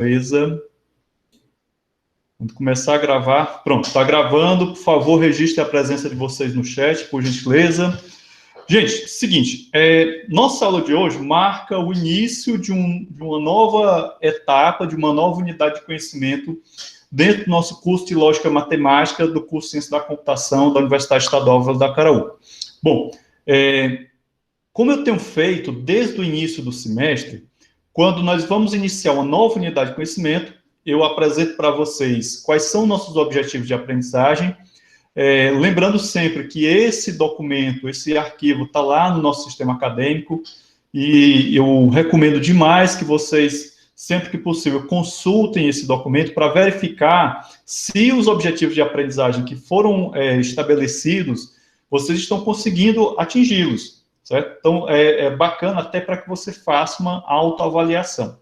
Beleza. Vamos começar a gravar. Pronto, está gravando. Por favor, registre a presença de vocês no chat, por gentileza. Gente, seguinte, nossa aula de hoje marca o início de uma nova etapa, de uma nova unidade de conhecimento dentro do nosso curso de Lógica Matemática do curso de Ciência da Computação da Universidade Estadual Vale do Acaraú. Bom, como eu tenho feito desde o início do semestre, quando nós vamos iniciar uma nova unidade de conhecimento, eu apresento para vocês quais são nossos objetivos de aprendizagem, lembrando sempre que esse documento, esse arquivo está lá no nosso sistema acadêmico, e eu recomendo demais que vocês, sempre que possível, consultem esse documento para verificar se os objetivos de aprendizagem que foram estabelecidos, vocês estão conseguindo atingi-los, certo? Então, é bacana até para que você faça uma autoavaliação,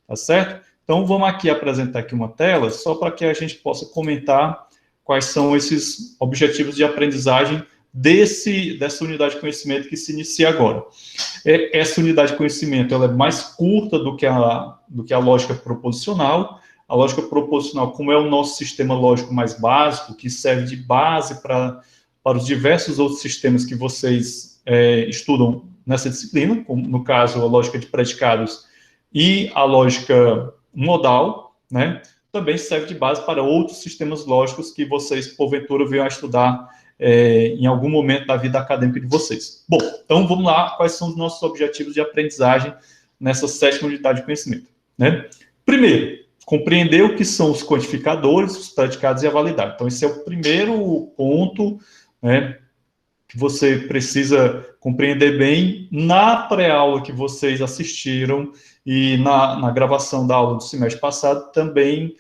tá certo? Então, vamos aqui apresentar aqui uma tela, só para que a gente possa comentar quais são esses objetivos de aprendizagem dessa unidade de conhecimento que se inicia agora. Essa unidade de conhecimento ela é mais curta do que a lógica proposicional. A lógica proposicional, como é o nosso sistema lógico mais básico, que serve de base para os diversos outros sistemas que vocês estudam nessa disciplina, como no caso a lógica de predicados e a lógica modal, né? Também serve de base para outros sistemas lógicos que vocês, porventura, venham a estudar em algum momento da vida acadêmica de vocês. Bom, então vamos lá, quais são os nossos objetivos de aprendizagem nessa 7ª unidade de conhecimento, né? Primeiro, compreender o que são os quantificadores, os predicados e a validade. Então, esse é o primeiro ponto, né, que você precisa compreender bem na pré-aula que vocês assistiram e na gravação da aula do semestre passado também,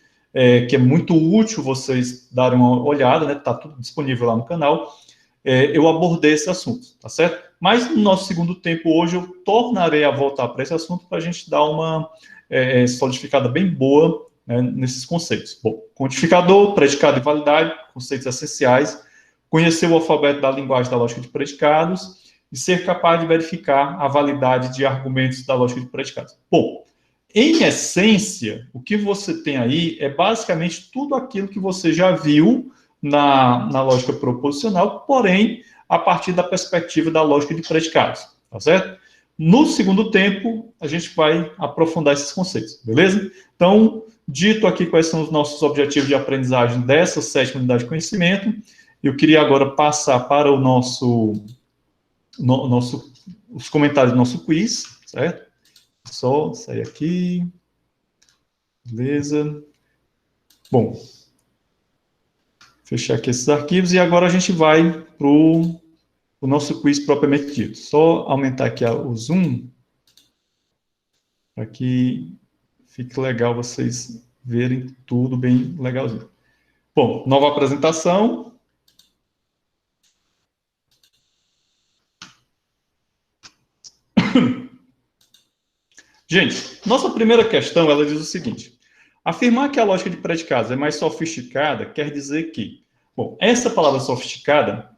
que é muito útil vocês darem uma olhada, né? Está tudo disponível lá no canal. Eu abordei esse assunto, tá certo? Mas no nosso segundo tempo hoje eu tornarei a voltar para esse assunto para a gente dar uma solidificada bem boa, né, nesses conceitos. Bom, quantificador, predicado e validade, conceitos essenciais, conhecer o alfabeto da linguagem da lógica de predicados e ser capaz de verificar a validade de argumentos da lógica de predicados. Bom, em essência, o que você tem aí é basicamente tudo aquilo que você já viu na lógica proposicional, porém, a partir da perspectiva da lógica de predicados, tá certo? No segundo tempo, a gente vai aprofundar esses conceitos, beleza? Então, dito aqui quais são os nossos objetivos de aprendizagem dessa 7ª unidade de conhecimento, eu queria agora passar para o os comentários do nosso quiz, certo? Só sair aqui. Beleza. Bom, fechar aqui esses arquivos e agora a gente vai para o nosso quiz propriamente dito. Só aumentar aqui o zoom para que fique legal vocês verem tudo bem legalzinho. Bom, nova apresentação. Gente, nossa primeira questão, ela diz o seguinte: afirmar que a lógica de predicados é mais sofisticada quer dizer que... Bom, essa palavra sofisticada,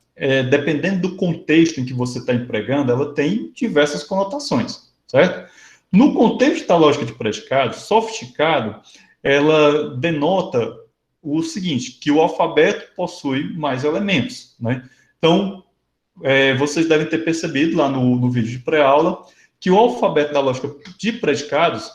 dependendo do contexto em que você está empregando, ela tem diversas conotações, certo? No contexto da lógica de predicados, sofisticado, ela denota o seguinte, que o alfabeto possui mais elementos, né? Então, vocês devem ter percebido lá no vídeo de pré-aula que o alfabeto da lógica de predicados,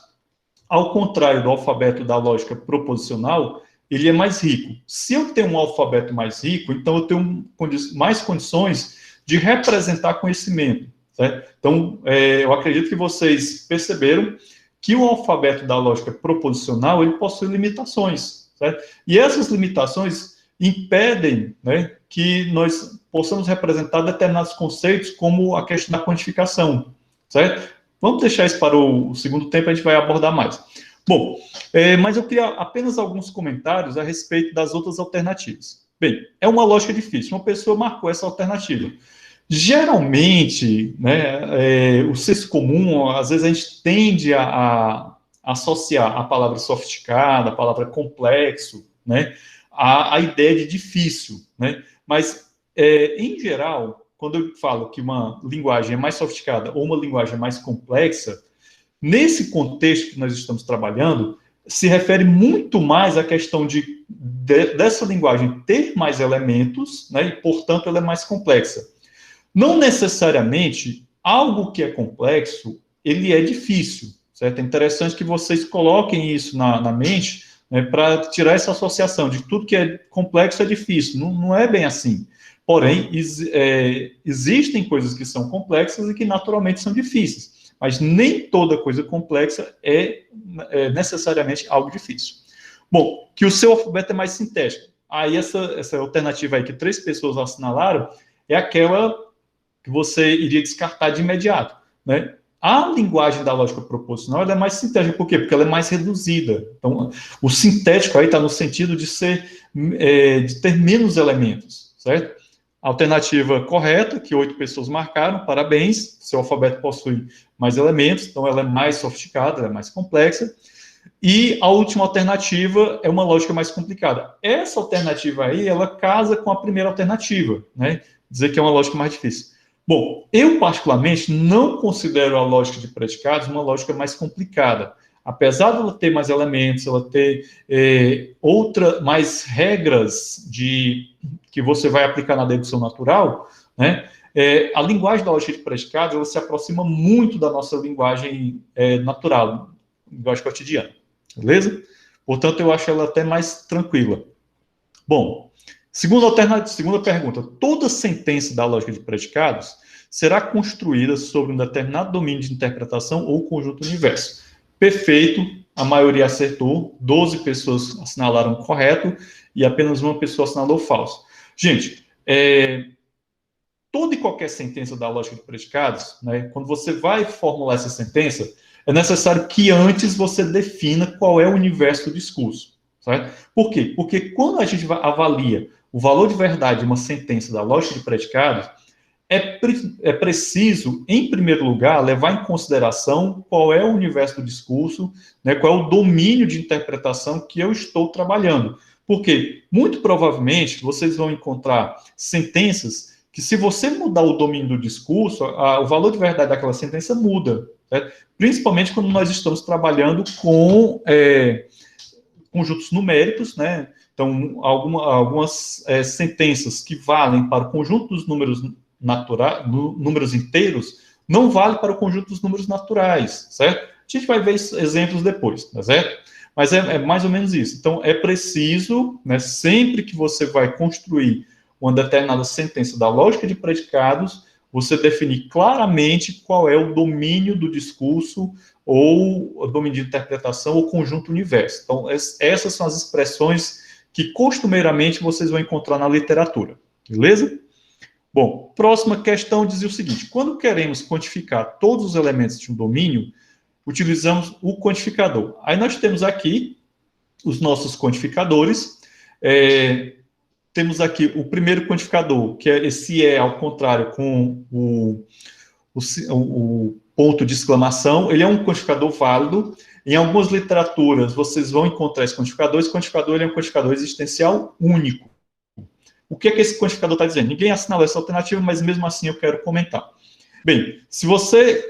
ao contrário do alfabeto da lógica proposicional, ele é mais rico. Se eu tenho um alfabeto mais rico, então eu tenho mais condições de representar conhecimento, certo? Então, eu acredito que vocês perceberam que o alfabeto da lógica proposicional, ele possui limitações, certo? E essas limitações impedem, né, que nós possamos representar determinados conceitos, como a questão da quantificação, certo? Vamos deixar isso para o segundo tempo, a gente vai abordar mais. Bom, mas eu queria apenas alguns comentários a respeito das outras alternativas. Bem, é uma lógica difícil, uma pessoa marcou essa alternativa. Geralmente, né, o senso comum, às vezes a gente tende a associar a palavra sofisticada, a palavra complexo, né, a ideia de difícil, né? Mas, em geral, quando eu falo que uma linguagem é mais sofisticada ou uma linguagem é mais complexa, nesse contexto que nós estamos trabalhando, se refere muito mais à questão dessa linguagem ter mais elementos, né, e, portanto, ela é mais complexa. Não necessariamente algo que é complexo, ele é difícil, certo? É interessante que vocês coloquem isso na mente, né, para tirar essa associação de tudo que é complexo é difícil. Não é bem assim. Porém, existem coisas que são complexas e que naturalmente são difíceis. Mas nem toda coisa complexa é necessariamente algo difícil. Bom, que o seu alfabeto é mais sintético. Aí essa alternativa aí que 3 pessoas assinalaram é aquela que você iria descartar de imediato, né? A linguagem da lógica proposicional ela é mais sintética. Por quê? Porque ela é mais reduzida. Então, o sintético aí está no sentido de de ter menos elementos, certo? Alternativa correta, que 8 pessoas marcaram, parabéns, seu alfabeto possui mais elementos, então ela é mais sofisticada, ela é mais complexa. E a última alternativa é uma lógica mais complicada. Essa alternativa aí, ela casa com a primeira alternativa, né? Dizer que é uma lógica mais difícil. Bom, eu particularmente não considero a lógica de predicados uma lógica mais complicada. Apesar dela ter mais elementos, ela ter mais regras que você vai aplicar na dedução natural, né? A linguagem da lógica de predicados, ela se aproxima muito da nossa linguagem natural, linguagem cotidiana, beleza? Portanto, eu acho ela até mais tranquila. Bom, segunda pergunta. Toda sentença da lógica de predicados será construída sobre um determinado domínio de interpretação ou conjunto universo. Perfeito, a maioria acertou, 12 pessoas assinalaram correto e apenas uma pessoa assinalou falso. Gente, toda e qualquer sentença da lógica de predicados, né, quando você vai formular essa sentença, é necessário que antes você defina qual é o universo do discurso. Certo? Por quê? Porque quando a gente avalia o valor de verdade de uma sentença da lógica de predicados, é preciso, em primeiro lugar, levar em consideração qual é o universo do discurso, né, qual é o domínio de interpretação que eu estou trabalhando. Porque, muito provavelmente, vocês vão encontrar sentenças que, se você mudar o domínio do discurso, o valor de verdade daquela sentença muda. Certo? Principalmente quando nós estamos trabalhando com conjuntos numéricos, né? Então, algumas sentenças que valem para o conjunto dos números números inteiros, não vale para o conjunto dos números naturais, certo? A gente vai ver exemplos depois, tá certo? Mas é mais ou menos isso. Então, é preciso, né, sempre que você vai construir uma determinada sentença da lógica de predicados, você definir claramente qual é o domínio do discurso ou o domínio de interpretação ou conjunto universo. Então, essas são as expressões que costumeiramente vocês vão encontrar na literatura, beleza? Bom, próxima questão dizia o seguinte: quando queremos quantificar todos os elementos de um domínio, utilizamos o quantificador. Aí nós temos aqui os nossos quantificadores. Temos aqui o primeiro quantificador, que é esse ao contrário, com o ponto de exclamação. Ele é um quantificador válido. Em algumas literaturas, vocês vão encontrar esse quantificador. Esse quantificador ele é um quantificador existencial único. O que é que esse quantificador está dizendo? Ninguém assinalou essa alternativa, mas mesmo assim eu quero comentar. Bem, se você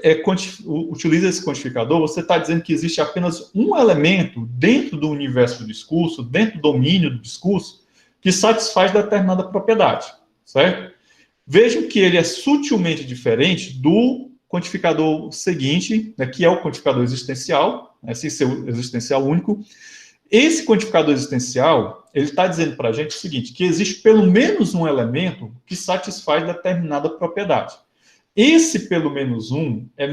utiliza esse quantificador, você está dizendo que existe apenas um elemento dentro do universo do discurso, dentro do domínio do discurso, que satisfaz determinada propriedade, certo? Vejam que ele é sutilmente diferente do quantificador seguinte, né, que é o quantificador existencial, né, sem ser o existencial único. Esse quantificador existencial, ele está dizendo para a gente o seguinte, que existe pelo menos um elemento que satisfaz determinada propriedade. Esse pelo menos um é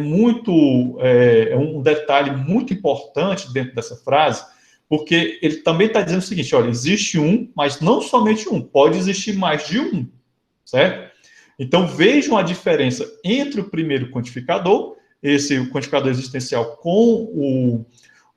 um detalhe muito importante dentro dessa frase, porque ele também está dizendo o seguinte, olha, existe um, mas não somente um, pode existir mais de um, certo? Então, vejam a diferença entre o primeiro quantificador, o quantificador existencial com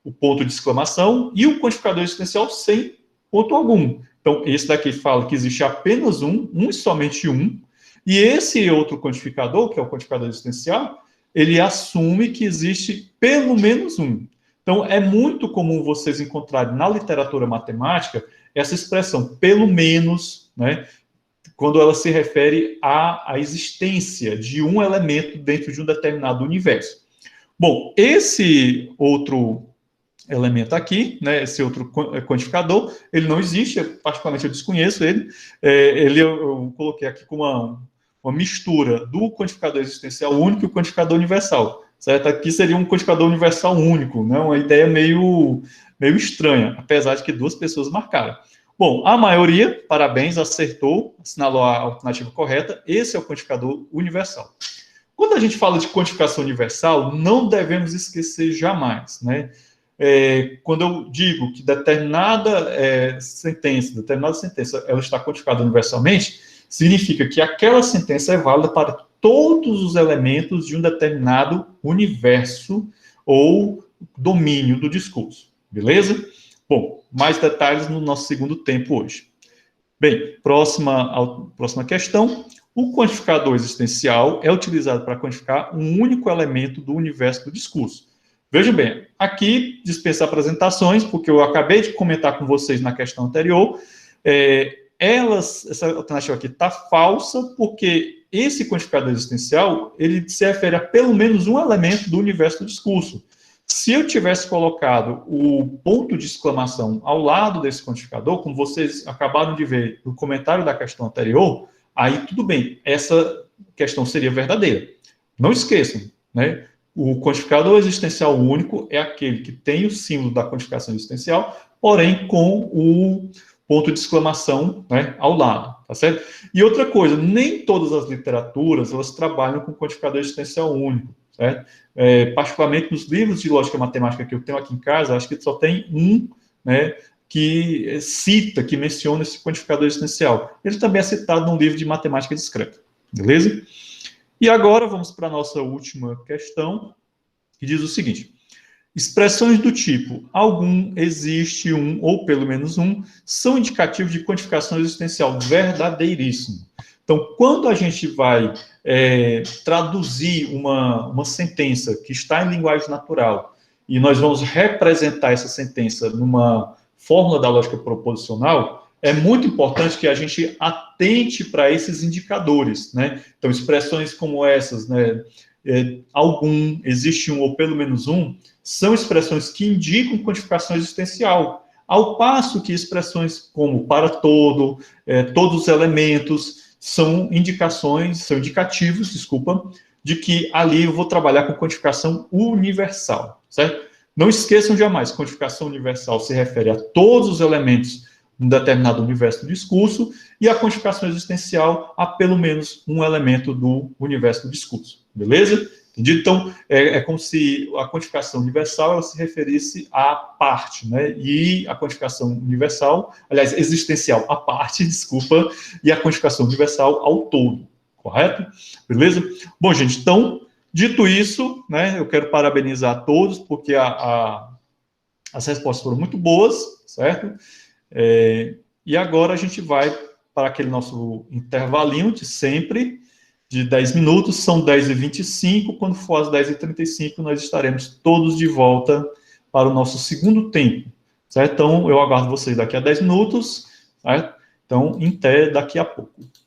o ponto de exclamação, e o quantificador existencial sem ponto algum. Então, esse daqui fala que existe apenas um e somente um, e esse outro quantificador, que é o quantificador existencial, ele assume que existe pelo menos um. Então, é muito comum vocês encontrarem na literatura matemática essa expressão, pelo menos, né, quando ela se refere à existência de um elemento dentro de um determinado universo. Bom, esse outro elemento aqui, né, esse outro quantificador, ele não existe, particularmente eu desconheço ele, eu coloquei aqui com uma mistura do quantificador existencial único e o quantificador universal, certo? Aqui seria um quantificador universal único, né, uma ideia meio estranha, apesar de que 2 pessoas marcaram. Bom, a maioria, parabéns, acertou, assinalou a alternativa correta, esse é o quantificador universal. Quando a gente fala de quantificação universal, não devemos esquecer jamais, né? Quando eu digo que determinada sentença, ela está quantificada universalmente, significa que aquela sentença é válida para todos os elementos de um determinado universo ou domínio do discurso, beleza? Bom, mais detalhes no nosso segundo tempo hoje. Bem, próxima questão. O quantificador existencial é utilizado para quantificar um único elemento do universo do discurso. Veja bem, aqui dispensa apresentações, porque eu acabei de comentar com vocês na questão anterior, essa alternativa aqui está falsa, porque esse quantificador existencial, ele se refere a pelo menos um elemento do universo do discurso. Se eu tivesse colocado o ponto de exclamação ao lado desse quantificador, como vocês acabaram de ver no comentário da questão anterior, aí tudo bem, essa questão seria verdadeira. Não esqueçam, né? O quantificador existencial único é aquele que tem o símbolo da quantificação existencial, porém com o ponto de exclamação, né, ao lado, tá certo? E outra coisa, nem todas as literaturas elas trabalham com quantificador existencial único, certo? Particularmente nos livros de lógica matemática que eu tenho aqui em casa, acho que só tem um, né, que cita, que menciona esse quantificador existencial. Ele também é citado num livro de matemática discreta, beleza? E agora vamos para a nossa última questão, que diz o seguinte: expressões do tipo algum, existe um, ou pelo menos um, são indicativos de quantificação existencial verdadeiríssimo. Então, quando a gente vai traduzir uma sentença que está em linguagem natural, e nós vamos representar essa sentença numa fórmula da lógica proposicional, é muito importante que a gente atente para esses indicadores, né? Então, expressões como essas, né? Algum, existe um ou pelo menos um, são expressões que indicam quantificação existencial, ao passo que expressões como para todo, todos os elementos, são indicativos, de que ali eu vou trabalhar com quantificação universal, certo? Não esqueçam jamais, quantificação universal se refere a todos os elementos de um determinado universo do discurso, e a quantificação existencial a pelo menos um elemento do universo do discurso, beleza? Entendido? Então, é como se a quantificação universal ela se referisse à parte, né? E a quantificação universal, aliás, existencial à parte, desculpa, e a quantificação universal ao todo, correto? Beleza? Bom, gente, então, dito isso, né, eu quero parabenizar a todos, porque as respostas foram muito boas, certo? E agora a gente vai para aquele nosso intervalinho de sempre, de 10 minutos, são 10h25, quando for às 10h35, nós estaremos todos de volta para o nosso segundo tempo, certo? Então, eu aguardo vocês daqui a 10 minutos, certo? Então, até daqui a pouco.